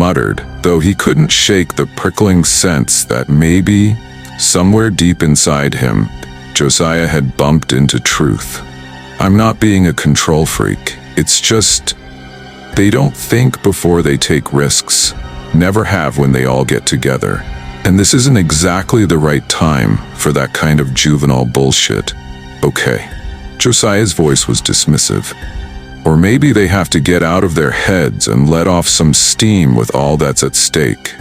muttered, though he couldn't shake the prickling sense that maybe, somewhere deep inside him, Josiah had bumped into truth. I'm not being a control freak. It's just, they don't think before they take risks. Never have when they all get together. And this isn't exactly the right time for that kind of juvenile bullshit. Okay. Josiah's voice was dismissive. Or maybe they have to get out of their heads and let off some steam with all that's at stake.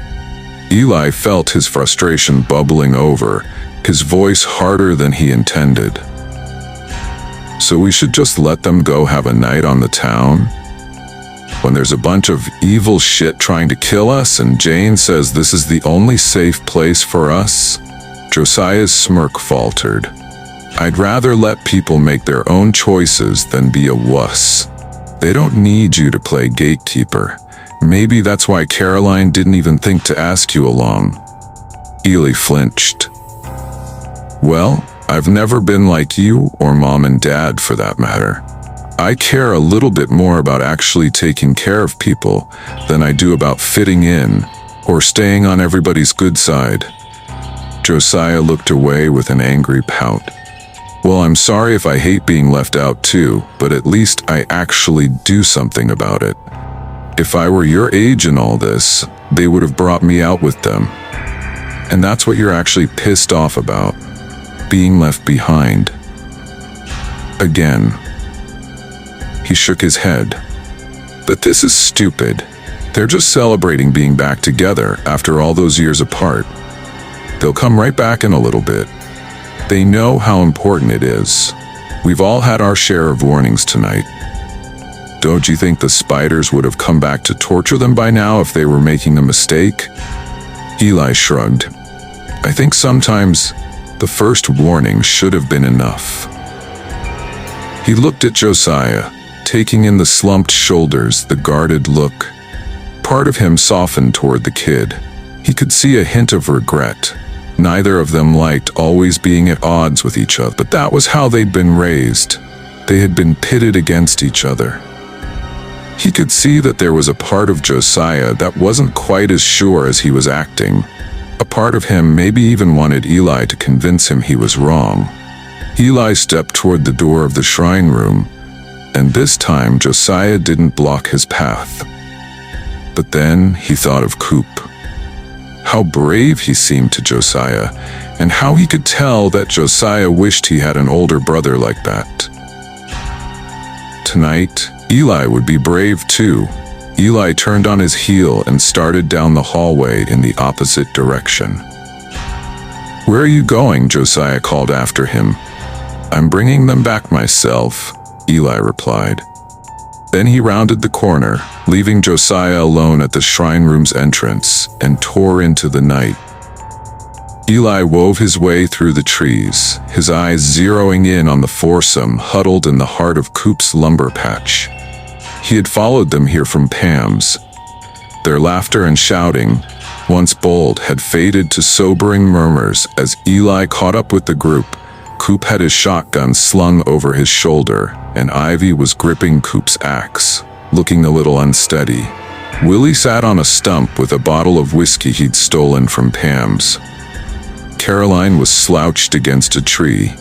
Eli felt his frustration bubbling over, his voice harder than he intended. So we should just let them go have a night on the town? When there's a bunch of evil shit trying to kill us and Jane says this is the only safe place for us? Josiah's smirk faltered. I'd rather let people make their own choices than be a wuss. They don't need you to play gatekeeper. Maybe that's why Caroline didn't even think to ask you along. Eli flinched. Well, I've never been like you or Mom and Dad for that matter. I care a little bit more about actually taking care of people than I do about fitting in or staying on everybody's good side. Josiah looked away with an angry pout. Well, I'm sorry if I hate being left out too, but at least I actually do something about it. If I were your age in all this, they would have brought me out with them. And that's what you're actually pissed off about, being left behind. Again. He shook his head. But this is stupid. They're just celebrating being back together after all those years apart. They'll come right back in a little bit. They know how important it is. We've all had our share of warnings tonight. Don't you think the spiders would have come back to torture them by now if they were making a mistake? Eli shrugged. I think sometimes the first warning should have been enough. He looked at Josiah, taking in the slumped shoulders, the guarded look. Part of him softened toward the kid. He could see a hint of regret. Neither of them liked always being at odds with each other, but that was how they'd been raised. They had been pitted against each other. He could see that there was a part of Josiah that wasn't quite as sure as he was acting. A part of him maybe even wanted Eli to convince him he was wrong. Eli stepped toward the door of the shrine room, and this time Josiah didn't block his path. But then he thought of Coop. How brave he seemed to Josiah, and how he could tell that Josiah wished he had an older brother like that. Tonight, Eli would be brave too. Eli turned on his heel and started down the hallway in the opposite direction. Where are you going? Josiah called after him. I'm bringing them back myself, Eli replied. Then he rounded the corner, leaving Josiah alone at the shrine room's entrance, and tore into the night. Eli wove his way through the trees, his eyes zeroing in on the foursome huddled in the heart of Coop's lumber patch. He had followed them here from Pam's. Their laughter and shouting, once bold, had faded to sobering murmurs as Eli caught up with the group. Coop had his shotgun slung over his shoulder, and Ivy was gripping Coop's axe, looking a little unsteady. Willie sat on a stump with a bottle of whiskey he'd stolen from Pam's. Caroline was slouched against a tree.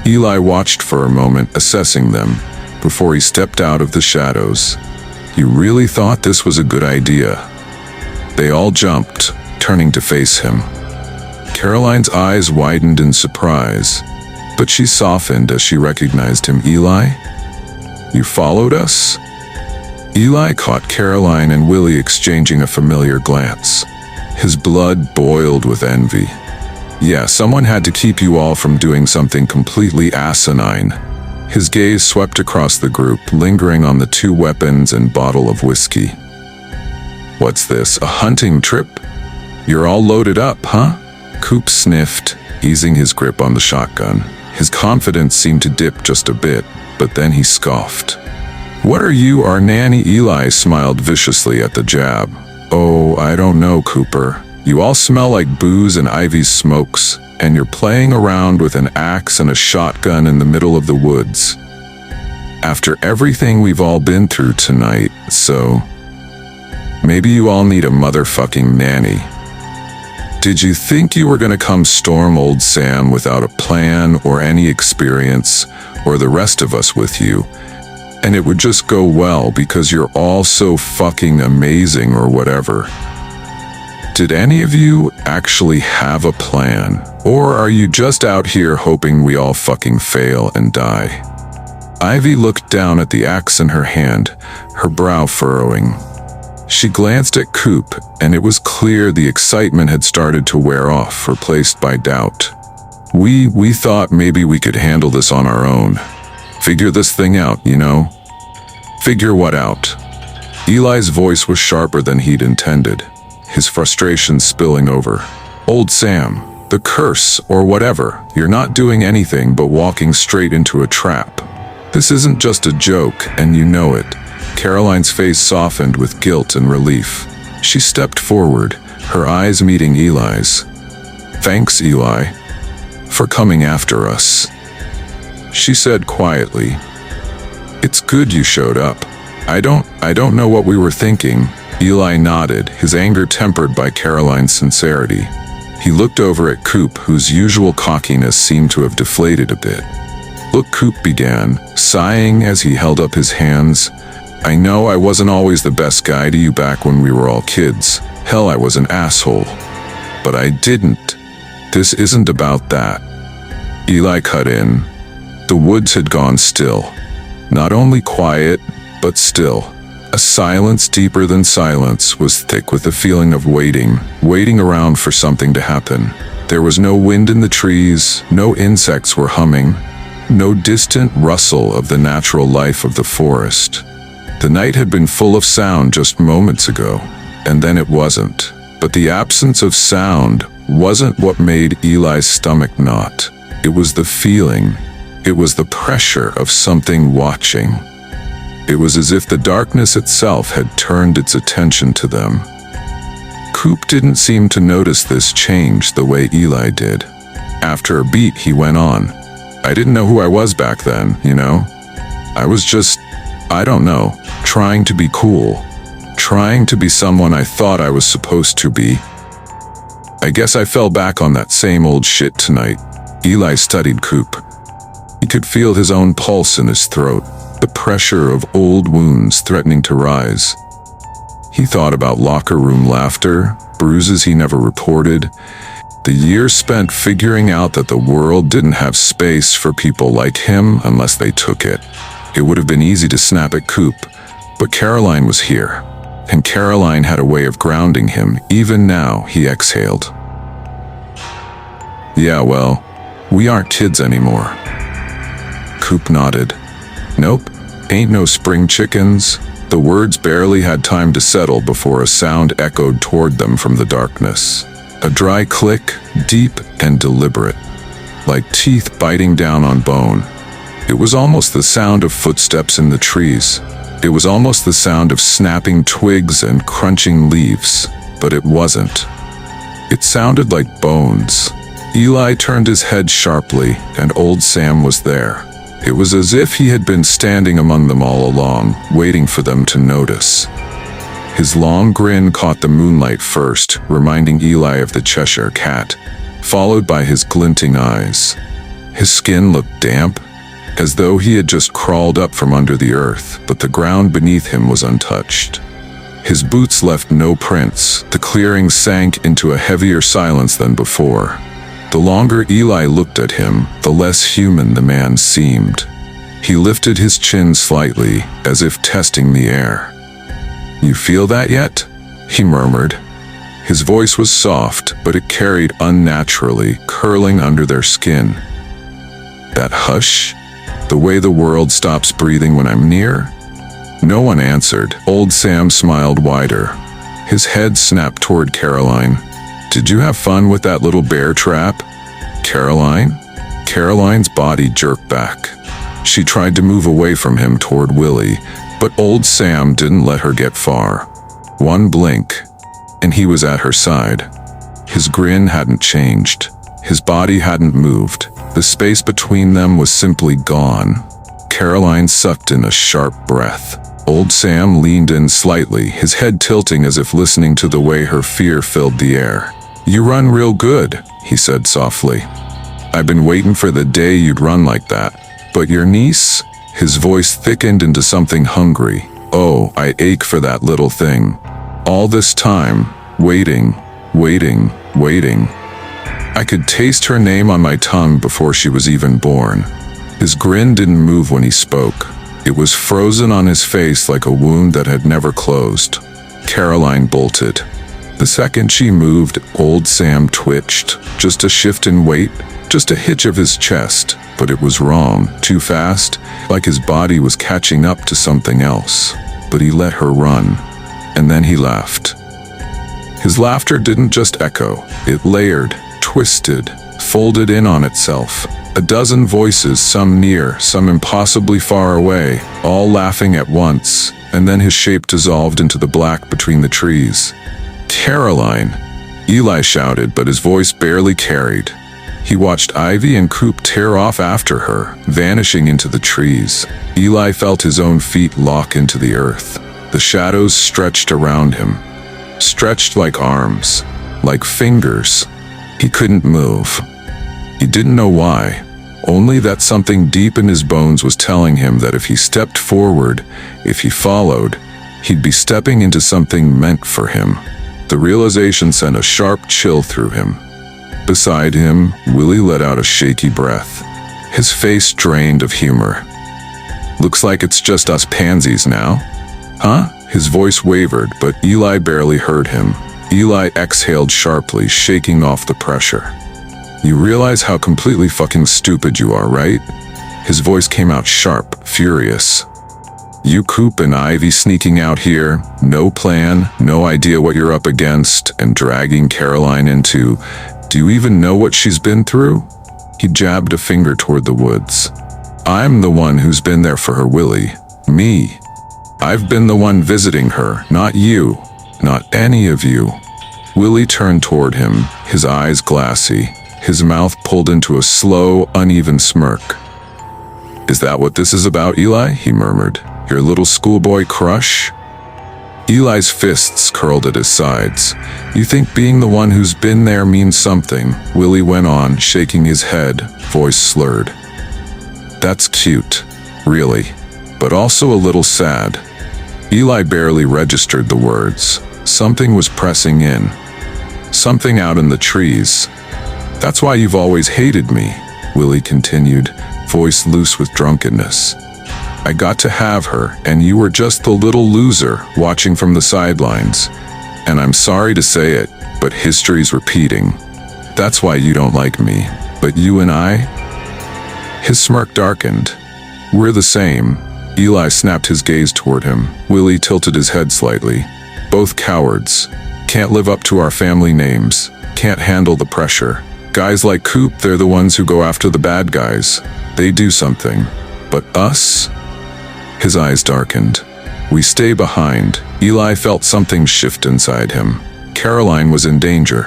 Eli watched for a moment, assessing them, before he stepped out of the shadows. He really thought this was a good idea. They all jumped, turning to face him. Caroline's eyes widened in surprise, but she softened as she recognized him. Eli? You followed us? Eli caught Caroline and Willie exchanging a familiar glance. His blood boiled with envy. Yeah, someone had to keep you all from doing something completely asinine. His gaze swept across the group, lingering on the 2 weapons and bottle of whiskey. What's this, a hunting trip? You're all loaded up, huh? Coop sniffed, easing his grip on the shotgun. His confidence seemed to dip just a bit, but then he scoffed. What are you, our nanny? Eli smiled viciously at the jab. Oh, I don't know, Cooper. You all smell like booze and Ivy's smokes, and you're playing around with an axe and a shotgun in the middle of the woods. After everything we've all been through tonight, so... Maybe you all need a motherfucking nanny. Did you think you were gonna come storm old Sam without a plan or any experience, or the rest of us with you, and it would just go well because you're all so fucking amazing or whatever? Did any of you actually have a plan? Or are you just out here hoping we all fucking fail and die? Ivy looked down at the axe in her hand, her brow furrowing. She glanced at Coop, and it was clear the excitement had started to wear off, replaced by doubt. We thought maybe we could handle this on our own. Figure this thing out, you know? Figure what out? Eli's voice was sharper than he'd intended, his frustration spilling over. Old Sam, the curse, or whatever, you're not doing anything but walking straight into a trap. This isn't just a joke, and you know it. Caroline's face softened with guilt and relief. She stepped forward, her eyes meeting Eli's. Thanks, Eli, for coming after us, she said quietly. It's good you showed up. I don't know what we were thinking. Eli nodded, his anger tempered by Caroline's sincerity. He looked over at Coop, whose usual cockiness seemed to have deflated a bit. Look, Coop began, sighing as he held up his hands. I know I wasn't always the best guy to you back when we were all kids. Hell, I was an asshole. But I didn't. This isn't about that. Eli cut in. The woods had gone still. Not only quiet, but still. A silence deeper than silence was thick with the feeling of waiting around for something to happen. There was no wind in the trees, no insects were humming, no distant rustle of the natural life of the forest. The night had been full of sound just moments ago, and then it wasn't. But the absence of sound wasn't what made Eli's stomach knot. It was the feeling. It was the pressure of something watching. It was as if the darkness itself had turned its attention to them. Coop didn't seem to notice this change the way Eli did. After a beat, he went on. I didn't know who I was back then, you know? I was just, I don't know, trying to be cool. Trying to be someone I thought I was supposed to be. I guess I fell back on that same old shit tonight. Eli studied Coop. He could feel his own pulse in his throat, the pressure of old wounds threatening to rise. He thought about locker room laughter, bruises he never reported, the years spent figuring out that the world didn't have space for people like him unless they took it. It would have been easy to snap at Coop, but Caroline was here, and Caroline had a way of grounding him. Even now, he exhaled. Yeah, well, we aren't kids anymore. Coop nodded. Nope, ain't no spring chickens. The words barely had time to settle before a sound echoed toward them from the darkness. A dry click, deep and deliberate, like teeth biting down on bone. It was almost the sound of footsteps in the trees. It was almost the sound of snapping twigs and crunching leaves, but it wasn't. It sounded like bones. Eli turned his head sharply, and old Sam was there. It was as if he had been standing among them all along, waiting for them to notice. His long grin caught the moonlight first, reminding Eli of the Cheshire Cat, followed by his glinting eyes. His skin looked damp, as though he had just crawled up from under the earth, but the ground beneath him was untouched. His boots left no prints. The clearing sank into a heavier silence than before. The longer Eli looked at him, the less human the man seemed. He lifted his chin slightly, as if testing the air. You feel that yet? He murmured. His voice was soft, but it carried unnaturally, curling under their skin. That hush? The way the world stops breathing when I'm near? No one answered. Old Sam smiled wider. His head snapped toward Caroline. Did you have fun with that little bear trap? Caroline? Caroline's body jerked back. She tried to move away from him toward Willie, but old Sam didn't let her get far. One blink, and he was at her side. His grin hadn't changed. His body hadn't moved. The space between them was simply gone. Caroline sucked in a sharp breath. Old Sam leaned in slightly, his head tilting as if listening to the way her fear filled the air. "You run real good," he said softly. "I've been waiting for the day you'd run like that. But your niece?" His voice thickened into something hungry. "Oh, I ache for that little thing. All this time, waiting. I could taste her name on my tongue before she was even born." His grin didn't move when he spoke. It was frozen on his face like a wound that had never closed. Caroline bolted. The second she moved, old Sam twitched. Just a shift in weight, just a hitch of his chest. But it was wrong, too fast, like his body was catching up to something else. But he let her run. And then he laughed. His laughter didn't just echo, it layered, twisted, folded in on itself. A dozen voices, some near, some impossibly far away, all laughing at once, and then his shape dissolved into the black between the trees. "Caroline!" Eli shouted, but his voice barely carried. He watched Ivy and Coop tear off after her, vanishing into the trees. Eli felt his own feet lock into the earth. The shadows stretched around him. Stretched like arms, like fingers. He couldn't move. He didn't know why, only that something deep in his bones was telling him that if he stepped forward, if he followed, he'd be stepping into something meant for him. The realization sent a sharp chill through him. Beside him, Willie let out a shaky breath. His face drained of humor. "Looks like it's just us pansies now." "Huh?" His voice wavered, but Eli barely heard him. Eli exhaled sharply, shaking off the pressure. "You realize how completely fucking stupid you are, right?" His voice came out sharp, furious. "You, Coop, and Ivy sneaking out here, no plan, no idea what you're up against, and dragging Caroline into... Do you even know what she's been through?" He jabbed a finger toward the woods. "I'm the one who's been there for her, Willie. Me. I've been the one visiting her, not you. Not any of you." Willie turned toward him, his eyes glassy, his mouth pulled into a slow, uneven smirk. "Is that what this is about, Eli?" he murmured. "Your little schoolboy crush?" Eli's fists curled at his sides. "You think being the one who's been there means something," Willie went on, shaking his head, voice slurred. "That's cute, really, but also a little sad." Eli barely registered the words. Something was pressing in. Something out in the trees. "That's why you've always hated me," Willie continued, voice loose with drunkenness. "I got to have her, and you were just the little loser watching from the sidelines. And I'm sorry to say it, but history's repeating. That's why you don't like me. But you and I?" His smirk darkened. "We're the same." Eli snapped his gaze toward him. Willie tilted his head slightly. "Both cowards. Can't live up to our family names. Can't handle the pressure. Guys like Coop, they're the ones who go after the bad guys. They do something. But us?" His eyes darkened. "We stay behind." Eli felt something shift inside him. Caroline was in danger.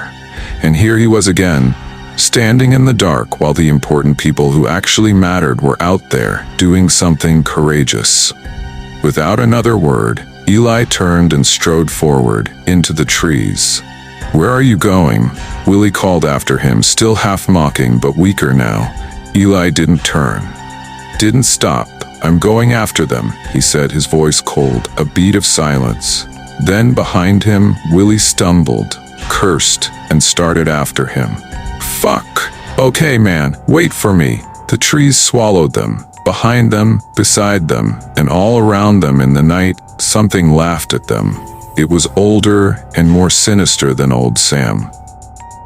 And here he was again, standing in the dark while the important people who actually mattered were out there, doing something courageous. Without another word, Eli turned and strode forward, into the trees. "Where are you going?" Willie called after him, still half mocking but weaker now. Eli didn't turn. Didn't stop. "I'm going after them," he said, his voice cold, a beat of silence. Then behind him, Willie stumbled, cursed, and started after him. "Fuck! Okay, man, wait for me." The trees swallowed them. Behind them, beside them, and all around them in the night, something laughed at them. It was older and more sinister than old Sam.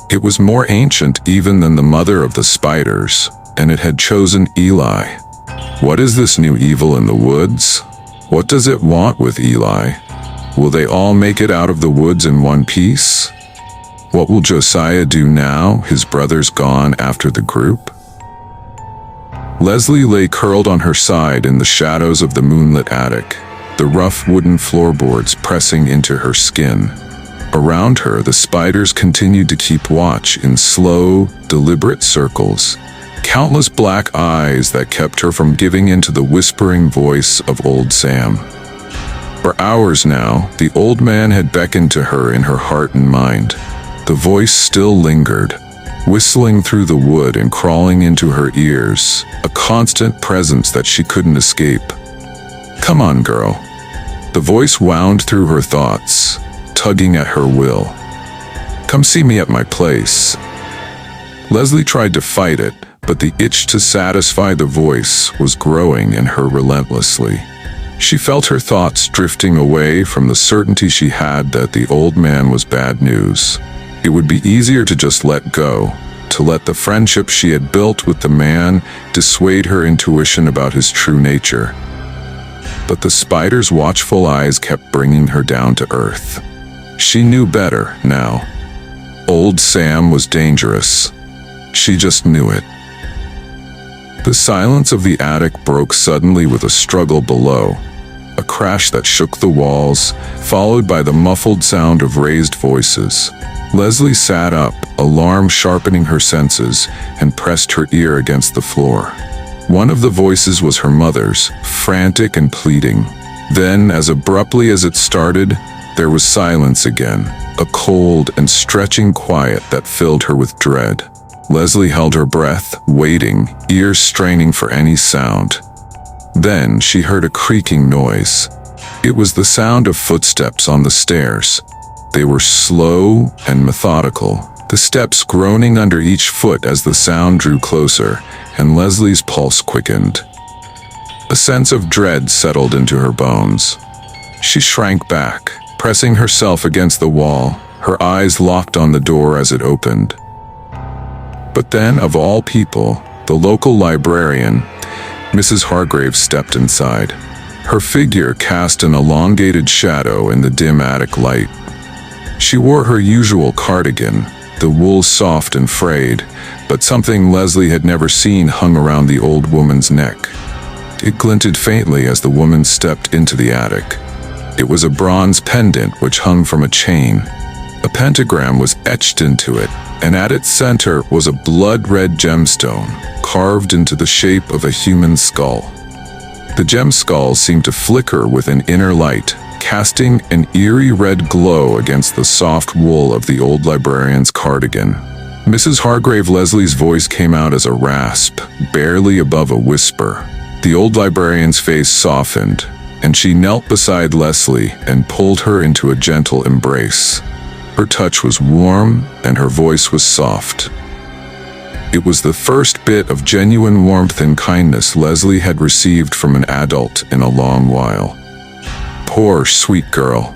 It was more ancient even than the mother of the spiders, and it had chosen Eli. What is this new evil in the woods? What does it want with Eli? Will they all make it out of the woods in one piece? What will Josiah do now, his brothers gone after the group? Leslie lay curled on her side in the shadows of the moonlit attic, the rough wooden floorboards pressing into her skin. Around her, the spiders continued to keep watch in slow, deliberate circles, countless black eyes that kept her from giving in to the whispering voice of old Sam. For hours now, the old man had beckoned to her in her heart and mind. The voice still lingered, whistling through the wood and crawling into her ears, a constant presence that she couldn't escape. "Come on, girl." The voice wound through her thoughts, tugging at her will. "Come see me at my place." Leslie tried to fight it, but the itch to satisfy the voice was growing in her relentlessly. She felt her thoughts drifting away from the certainty she had that the old man was bad news. It would be easier to just let go, to let the friendship she had built with the man dissuade her intuition about his true nature. But the spider's watchful eyes kept bringing her down to earth. She knew better now. Old Sam was dangerous. She just knew it. The silence of the attic broke suddenly with a struggle below, a crash that shook the walls, followed by the muffled sound of raised voices. Leslie sat up, alarm sharpening her senses, and pressed her ear against the floor. One of the voices was her mother's, frantic and pleading. Then, as abruptly as it started, there was silence again, a cold and stretching quiet that filled her with dread. Leslie held her breath, waiting, ears straining for any sound. Then she heard a creaking noise. It was the sound of footsteps on the stairs. They were slow and methodical, the steps groaning under each foot as the sound drew closer, and Leslie's pulse quickened. A sense of dread settled into her bones. She shrank back, pressing herself against the wall, her eyes locked on the door as it opened. But then, of all people, the local librarian, Mrs. Hargrave, stepped inside. Her figure cast an elongated shadow in the dim attic light. She wore her usual cardigan, the wool soft and frayed, but something Leslie had never seen hung around the old woman's neck. It glinted faintly as the woman stepped into the attic. It was a bronze pendant which hung from a chain. A pentagram was etched into it, and at its center was a blood-red gemstone, carved into the shape of a human skull. The gem skull seemed to flicker with an inner light, casting an eerie red glow against the soft wool of the old librarian's cardigan. Mrs. Hargrave, Leslie's voice came out as a rasp, barely above a whisper. The old librarian's face softened, and she knelt beside Leslie and pulled her into a gentle embrace. Her touch was warm, and her voice was soft. It was the first bit of genuine warmth and kindness Leslie had received from an adult in a long while. "Poor, sweet girl.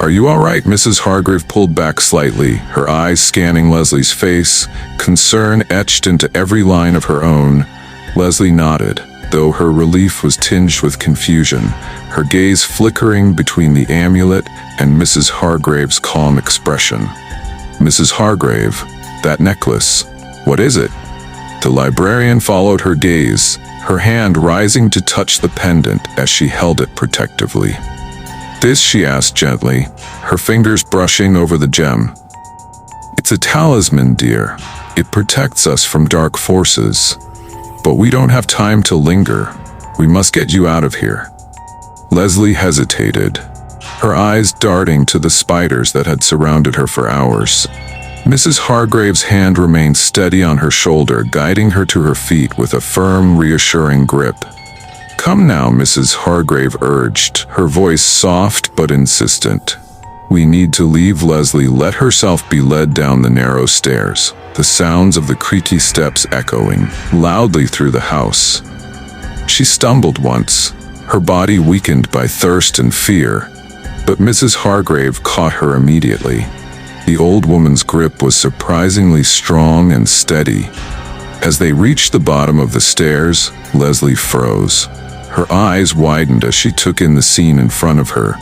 Are you all right?" Mrs. Hargrave pulled back slightly, her eyes scanning Leslie's face, concern etched into every line of her own. Leslie nodded, though her relief was tinged with confusion, her gaze flickering between the amulet and Mrs. Hargrave's calm expression. "Mrs. Hargrave, that necklace, what is it?" The librarian followed her gaze, her hand rising to touch the pendant as she held it protectively. "This?" she asked gently, her fingers brushing over the gem. "It's a talisman, dear. It protects us from dark forces. But we don't have time to linger. We must get you out of here." Leslie hesitated, her eyes darting to the spiders that had surrounded her for hours. Mrs. Hargrave's hand remained steady on her shoulder, guiding her to her feet with a firm, reassuring grip. "Come now," Mrs. Hargrave urged, her voice soft but insistent. "We need to leave." Leslie let herself be led down the narrow stairs, the sounds of the creaky steps echoing loudly through the house. She stumbled once, her body weakened by thirst and fear, but Mrs. Hargrave caught her immediately. The old woman's grip was surprisingly strong and steady. As they reached the bottom of the stairs, Leslie froze. Her eyes widened as she took in the scene in front of her.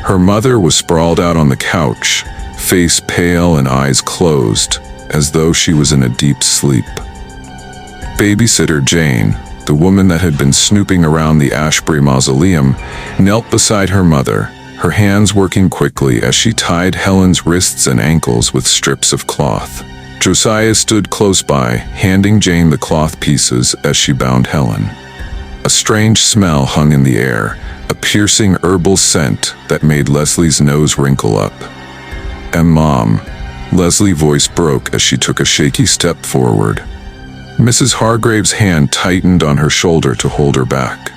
Her mother was sprawled out on the couch, face pale and eyes closed, as though she was in a deep sleep. Babysitter Jane, the woman that had been snooping around the Ashbury mausoleum, knelt beside her mother, her hands working quickly as she tied Helen's wrists and ankles with strips of cloth. Josiah stood close by, handing Jane the cloth pieces as she bound Helen. A strange smell hung in the air, a piercing herbal scent that made Leslie's nose wrinkle up. Mom," Leslie's voice broke as she took a shaky step forward. Mrs. Hargrave's hand tightened on her shoulder to hold her back.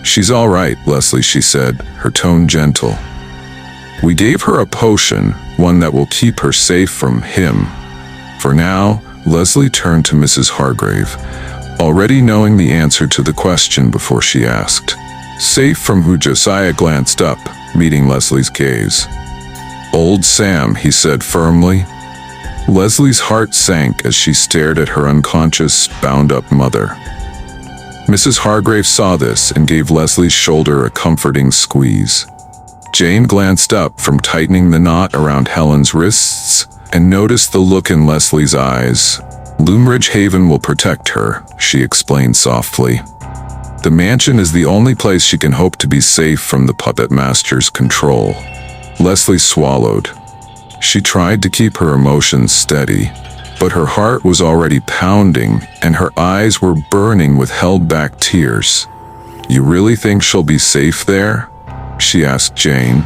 "She's all right, Leslie," she said, her tone gentle. "We gave her a potion, one that will keep her safe from him." For now, Leslie turned to Mrs. Hargrave, already knowing the answer to the question before she asked. "Safe from who?" Josiah glanced up, meeting Leslie's gaze. "Old Sam," he said firmly. Leslie's heart sank as she stared at her unconscious, bound-up mother. Mrs. Hargrave saw this and gave Leslie's shoulder a comforting squeeze. Jane glanced up from tightening the knot around Helen's wrists and noticed the look in Leslie's eyes. "Loomridge Haven will protect her," she explained softly. "The mansion is the only place she can hope to be safe from the puppet master's control." Leslie swallowed. She tried to keep her emotions steady, but her heart was already pounding and her eyes were burning with held-back tears. "You really think she'll be safe there?" she asked Jane.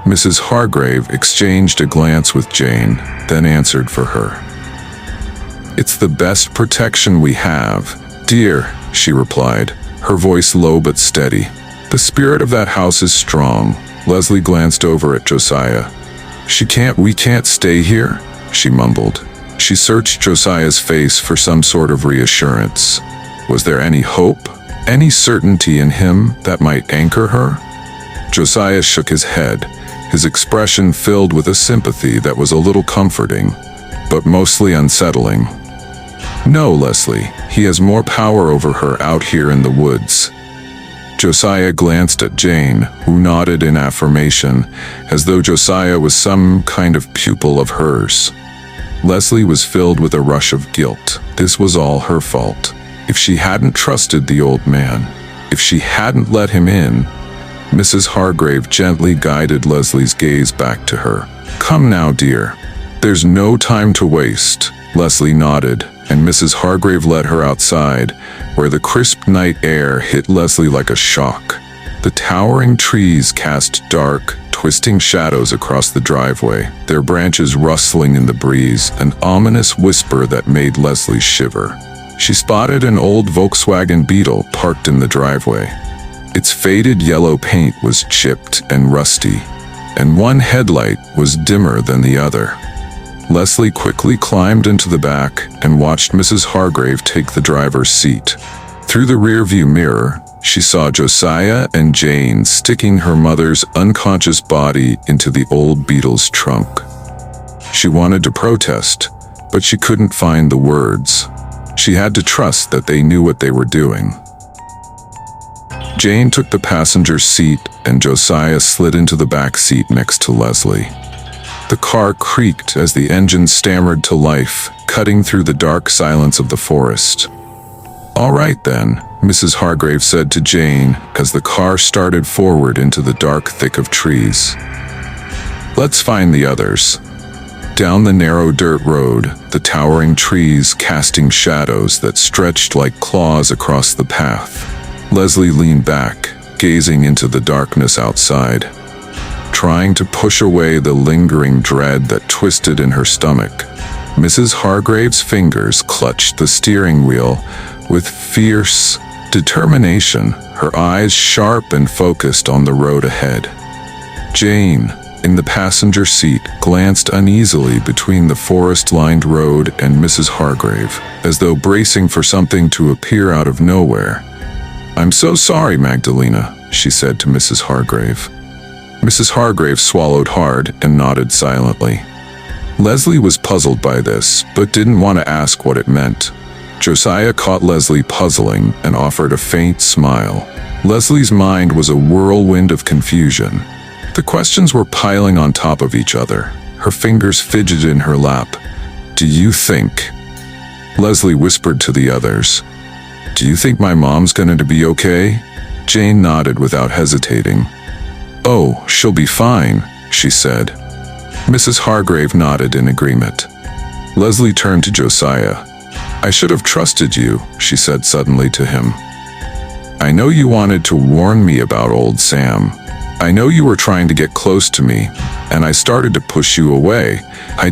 Mrs. Hargrave exchanged a glance with Jane, then answered for her. "It's the best protection we have, dear," she replied, her voice low but steady. "The spirit of that house is strong." Leslie glanced over at Josiah. We can't stay here?" she mumbled. She searched Josiah's face for some sort of reassurance. Was there any hope? Any certainty in him that might anchor her? Josiah shook his head, his expression filled with a sympathy that was a little comforting, but mostly unsettling. "No, Leslie, he has more power over her out here in the woods." Josiah glanced at Jane, who nodded in affirmation, as though Josiah was some kind of pupil of hers. Leslie was filled with a rush of guilt. This was all her fault. If she hadn't trusted the old man, if she hadn't let him in. Mrs. Hargrave gently guided Leslie's gaze back to her. "Come now, dear. There's no time to waste." Leslie nodded, and Mrs. Hargrave led her outside, where the crisp night air hit Leslie like a shock. The towering trees cast dark, twisting shadows across the driveway, their branches rustling in the breeze, an ominous whisper that made Leslie shiver. She spotted an old Volkswagen Beetle parked in the driveway. Its faded yellow paint was chipped and rusty, and one headlight was dimmer than the other. Leslie quickly climbed into the back and watched Mrs. Hargrave take the driver's seat. Through the rearview mirror, she saw Josiah and Jane sticking her mother's unconscious body into the old Beetle's trunk. She wanted to protest, but she couldn't find the words. She had to trust that they knew what they were doing. Jane took the passenger seat and Josiah slid into the back seat next to Leslie. The car creaked as the engine stammered to life, cutting through the dark silence of the forest. "All right then," Mrs. Hargrave said to Jane as the car started forward into the dark thick of trees. "Let's find the others." Down the narrow dirt road, the towering trees casting shadows that stretched like claws across the path. Leslie leaned back, gazing into the darkness outside, trying to push away the lingering dread that twisted in her stomach. Mrs. Hargrave's fingers clutched the steering wheel with fierce determination, her eyes sharp and focused on the road ahead. Jane, in the passenger seat, glanced uneasily between the forest-lined road and Mrs. Hargrave, as though bracing for something to appear out of nowhere. "I'm so sorry, Magdalena," she said to Mrs. Hargrave. Mrs. Hargrave swallowed hard and nodded silently. Leslie was puzzled by this, but didn't want to ask what it meant. Josiah caught Leslie puzzling and offered a faint smile. Leslie's mind was a whirlwind of confusion. The questions were piling on top of each other. Her fingers fidgeted in her lap. "Do you think?" Leslie whispered to the others. "Do you think my mom's going to be okay?" Jane nodded without hesitating. "Oh, she'll be fine," she said. Mrs. Hargrave nodded in agreement. Leslie turned to Josiah. "I should have trusted you," she said suddenly to him. I know you wanted to warn me about old Sam. I know you were trying to get close to me, and I started to push you away.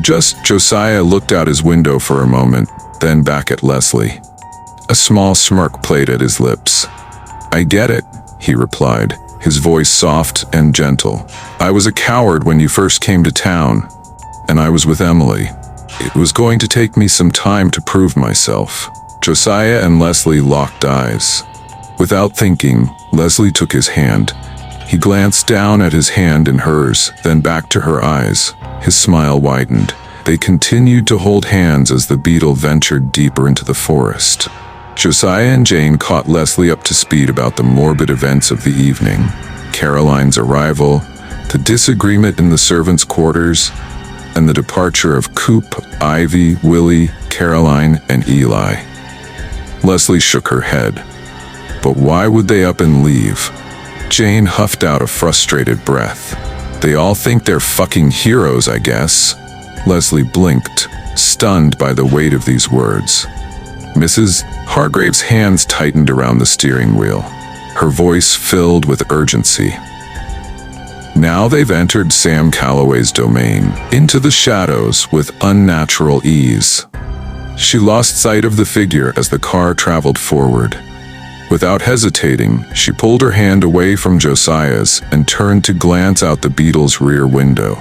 Josiah looked out his window for a moment, then back at Leslie. A small smirk played at his lips. I get it, he replied, his voice soft and gentle. I was a coward when you first came to town, and I was with Emily. It was going to take me some time to prove myself. Josiah and Leslie locked eyes. Without thinking, Leslie took his hand. He glanced down at his hand in hers, then back to her eyes. His smile widened. They continued to hold hands as the beetle ventured deeper into the forest. Josiah and Jane caught Leslie up to speed about the morbid events of the evening. Caroline's arrival, the disagreement in the servants' quarters, and the departure of Coop, Ivy, Willie, Caroline, and Eli. Leslie shook her head. But why would they up and leave? Jane huffed out a frustrated breath. They all think they're fucking heroes, I guess. Leslie blinked, stunned by the weight of these words. Mrs. Hargrave's hands tightened around the steering wheel. Her voice filled with urgency. Now they've entered Sam Calloway's domain, into the shadows with unnatural ease. She lost sight of the figure as the car traveled forward. Without hesitating, she pulled her hand away from Josiah's and turned to glance out the beetle's rear window.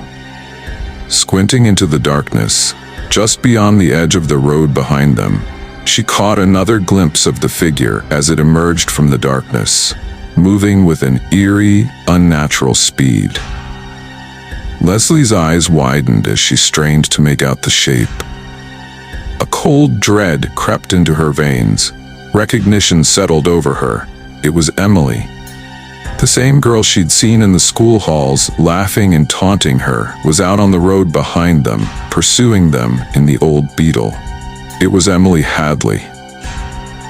Squinting into the darkness, just beyond the edge of the road behind them, she caught another glimpse of the figure as it emerged from the darkness, moving with an eerie, unnatural speed. Leslie's eyes widened as she strained to make out the shape. A cold dread crept into her veins. Recognition settled over her. It was Emily. The same girl she'd seen in the school halls, laughing and taunting her, was out on the road behind them, pursuing them in the old Beetle. It was Emily Hadley.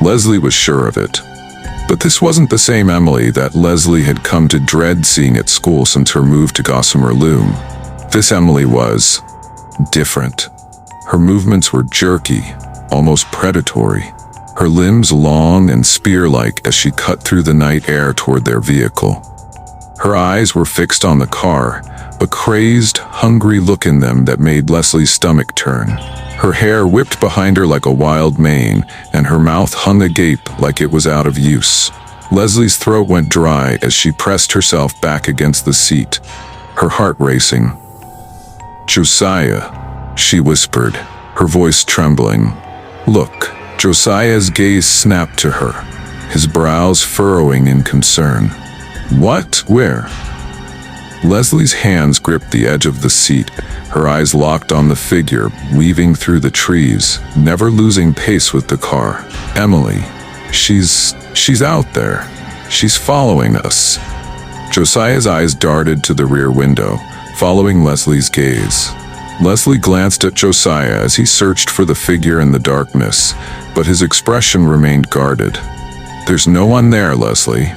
Leslie was sure of it. But this wasn't the same Emily that Leslie had come to dread seeing at school since her move to Gossamer Loom. This Emily was different. Her movements were jerky, almost predatory. Her limbs long and spear-like as she cut through the night air toward their vehicle. Her eyes were fixed on the car, a crazed, hungry look in them that made Leslie's stomach turn. Her hair whipped behind her like a wild mane, and her mouth hung agape like it was out of use. Leslie's throat went dry as she pressed herself back against the seat, her heart racing. "Josiah," she whispered, her voice trembling. "Look." Josiah's gaze snapped to her, his brows furrowing in concern. "What? Where?" Leslie's hands gripped the edge of the seat, her eyes locked on the figure, weaving through the trees, never losing pace with the car. "Emily. She's out there. She's following us." Josiah's eyes darted to the rear window, following Leslie's gaze. Leslie glanced at Josiah as he searched for the figure in the darkness, but his expression remained guarded. "There's no one there, Leslie."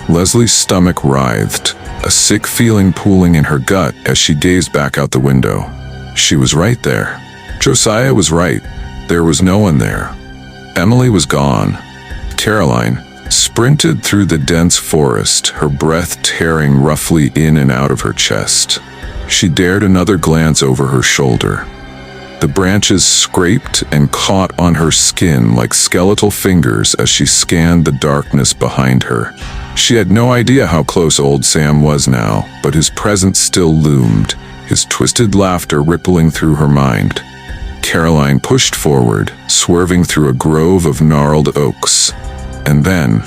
Leslie's stomach writhed, a sick feeling pooling in her gut as she gazed back out the window. She was right there. Josiah was right. There was no one there. Emily was gone. Caroline sprinted through the dense forest, her breath tearing roughly in and out of her chest. She dared another glance over her shoulder. The branches scraped and caught on her skin like skeletal fingers as she scanned the darkness behind her. She had no idea how close old Sam was now, but his presence still loomed, his twisted laughter rippling through her mind. Caroline pushed forward, swerving through a grove of gnarled oaks. And then,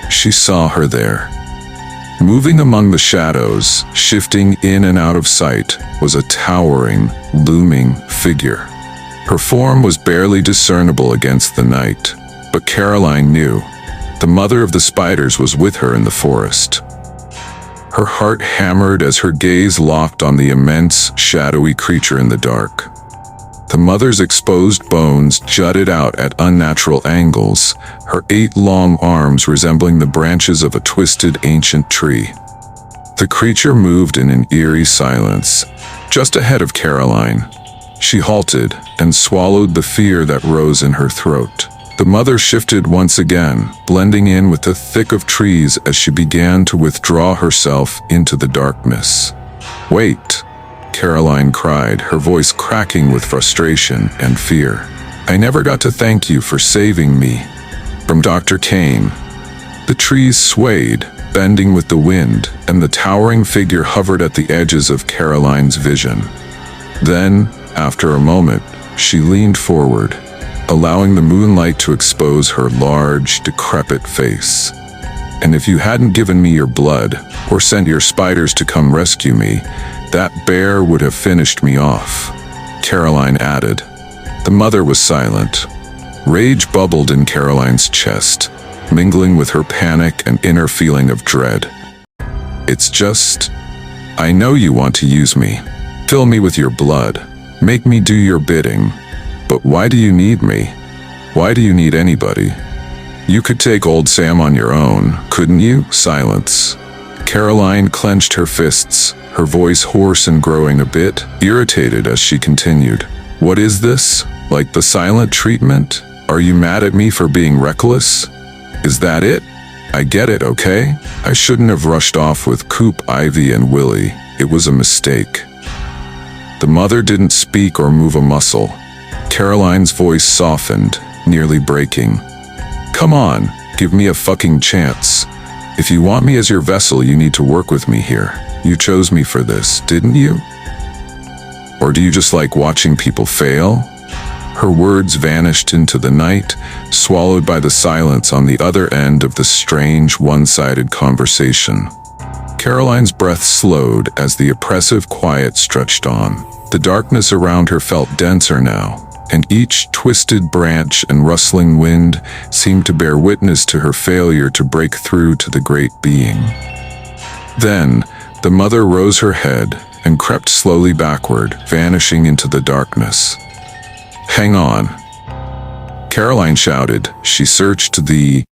she saw her there. Moving among the shadows, shifting in and out of sight, was a towering, looming figure. Her form was barely discernible against the night, but Caroline knew. The mother of the spiders was with her in the forest. Her heart hammered as her gaze locked on the immense, shadowy creature in the dark. The mother's exposed bones jutted out at unnatural angles, her 8 long arms resembling the branches of a twisted ancient tree. The creature moved in an eerie silence, just ahead of Caroline. She halted and swallowed the fear that rose in her throat. The mother shifted once again, blending in with the thick of trees as she began to withdraw herself into the darkness. "Wait," Caroline cried, her voice cracking with frustration and fear. "I never got to thank you for saving me from Dr. Kane." The trees swayed, bending with the wind, and the towering figure hovered at the edges of Caroline's vision. Then, after a moment, she leaned forward, allowing the moonlight to expose her large, decrepit face. "And if you hadn't given me your blood, or sent your spiders to come rescue me, that bear would have finished me off," Caroline added. The mother was silent. Rage bubbled in Caroline's chest, mingling with her panic and inner feeling of dread. "It's just, I know you want to use me. Fill me with your blood. Make me do your bidding. But why do you need me? Why do you need anybody? You could take old Sam on your own, couldn't you?" Silence. Caroline clenched her fists, her voice hoarse and growing a bit irritated as she continued. "What is this? Like the silent treatment? Are you mad at me for being reckless? Is that it? I get it, okay? I shouldn't have rushed off with Coop, Ivy, and Willie. It was a mistake." The mother didn't speak or move a muscle. Caroline's voice softened, nearly breaking. "Come on, give me a fucking chance. If you want me as your vessel, you need to work with me here. You chose me for this, didn't you? Or do you just like watching people fail?" Her words vanished into the night, swallowed by the silence on the other end of the strange, one-sided conversation. Caroline's breath slowed as the oppressive quiet stretched on. The darkness around her felt denser now, and each twisted branch and rustling wind seemed to bear witness to her failure to break through to the great being. Then, the mother rose her head and crept slowly backward, vanishing into the darkness. "Hang on," Caroline shouted. She searched the